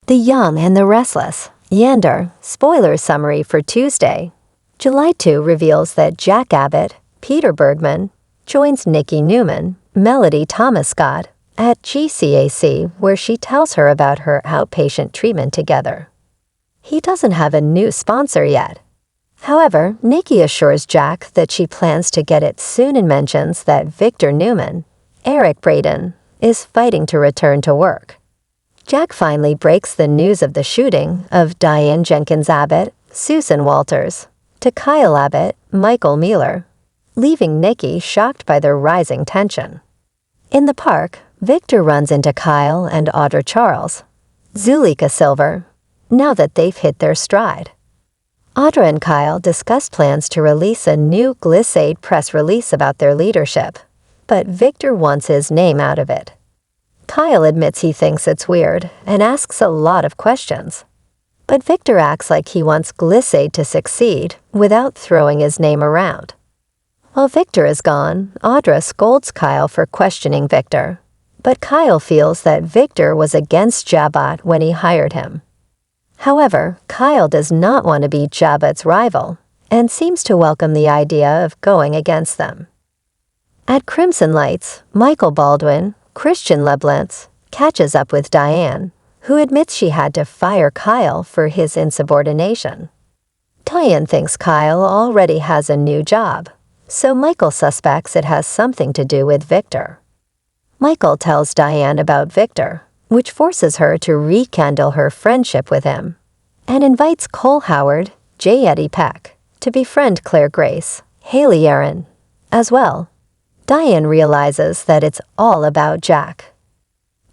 The Young and the Restless. Yander. Spoiler summary for Tuesday. July 2 reveals that Jack Abbott, Peter Bergman, joins Nikki Newman, Melody Thomas Scott, at GCAC, where she tells her about her outpatient treatment together. He doesn't have a new sponsor yet. However, Nikki assures Jack that she plans to get it soon and mentions that Victor Newman, Eric Braden, is fighting to return to work. Jack finally breaks the news of the shooting of Diane Jenkins Abbott, Susan Walters, to Kyle Abbott, Michael Mueller, leaving Nikki shocked by their rising tension. In the park, Victor runs into Kyle and Audra Charles, Zulika Silver, now that they've hit their stride. Audra and Kyle discuss plans to release a new Glissade press release about their leadership, but Victor wants his name out of it. Kyle admits he thinks it's weird and asks a lot of questions. But Victor acts like he wants Glissade to succeed without throwing his name around. While Victor is gone, Audra scolds Kyle for questioning Victor. But Kyle feels that Victor was against Jabot when he hired him. However, Kyle does not want to be Jabot's rival and seems to welcome the idea of going against them. At Crimson Lights, Michael Baldwin, Christian Leblanc, catches up with Diane, who admits she had to fire Kyle for his insubordination. Diane thinks Kyle already has a new job, so Michael suspects it has something to do with Victor. Michael tells Diane about Victor, which forces her to rekindle her friendship with him, and invites Cole Howard, J. Eddie Peck, to befriend Claire Grace, Haley Aaron, as well. Diane realizes that it's all about Jack.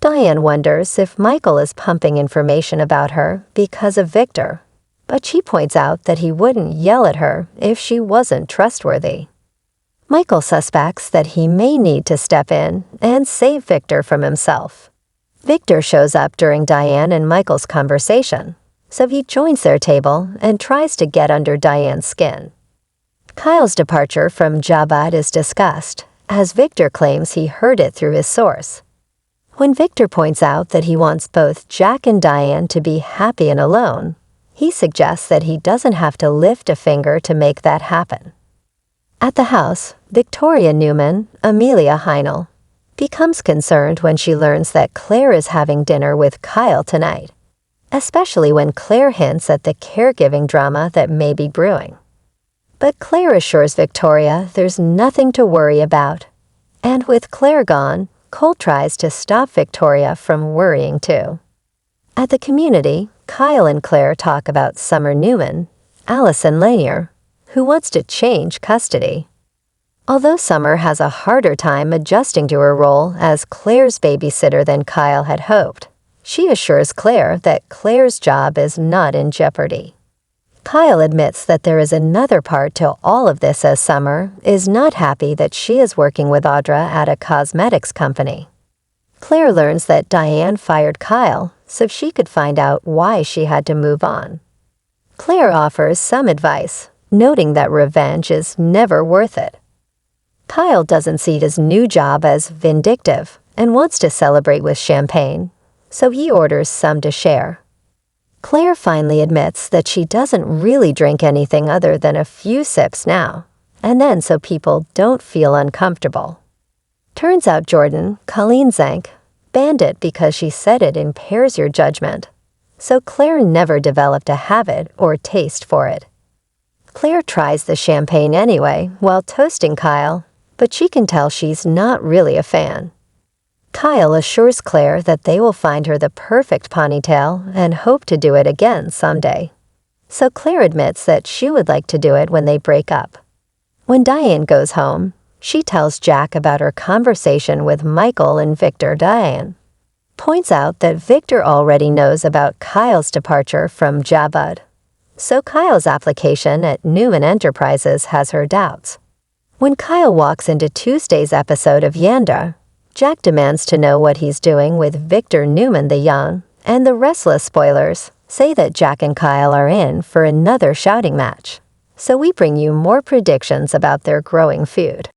Diane wonders if Michael is pumping information about her because of Victor, but she points out that he wouldn't yell at her if she wasn't trustworthy. Michael suspects that he may need to step in and save Victor from himself. Victor shows up during Diane and Michael's conversation, so he joins their table and tries to get under Diane's skin. Kyle's departure from Jabot is discussed, as Victor claims he heard it through his source. When Victor points out that he wants both Jack and Diane to be happy and alone, he suggests that he doesn't have to lift a finger to make that happen. At the house, Victoria Newman, Amelia Heinel, becomes concerned when she learns that Claire is having dinner with Kyle tonight, especially when Claire hints at the caregiving drama that may be brewing. But Claire assures Victoria there's nothing to worry about, and with Claire gone, Cole tries to stop Victoria from worrying too. At the community, Kyle and Claire talk about Summer Newman, Allison Lanier, who wants to change custody. Although Summer has a harder time adjusting to her role as Claire's babysitter than Kyle had hoped, she assures Claire that Claire's job is not in jeopardy. Kyle admits that there is another part to all of this, as Summer is not happy that she is working with Audra at a cosmetics company. Claire learns that Diane fired Kyle so she could find out why she had to move on. Claire offers some advice, noting that revenge is never worth it. Kyle doesn't see his new job as vindictive and wants to celebrate with champagne, so he orders some to share. Claire finally admits that she doesn't really drink anything other than a few sips now, and then so people don't feel uncomfortable. Turns out Jordan, Colleen Zank, banned it because she said it impairs your judgment, so Claire never developed a habit or taste for it. Claire tries the champagne anyway while toasting Kyle, but she can tell she's not really a fan. Kyle assures Claire that they will find her the perfect ponytail and hope to do it again someday. So Claire admits that she would like to do it when they break up. When Diane goes home, she tells Jack about her conversation with Michael and Victor. Diane points out that Victor already knows about Kyle's departure from Jabot, so Kyle's application at Newman Enterprises has her doubts. When Kyle walks into Tuesday's episode of Yander, Jack demands to know what he's doing with Victor Newman the Young, and the Restless spoilers say that Jack and Kyle are in for another shouting match. So we bring you more predictions about their growing feud.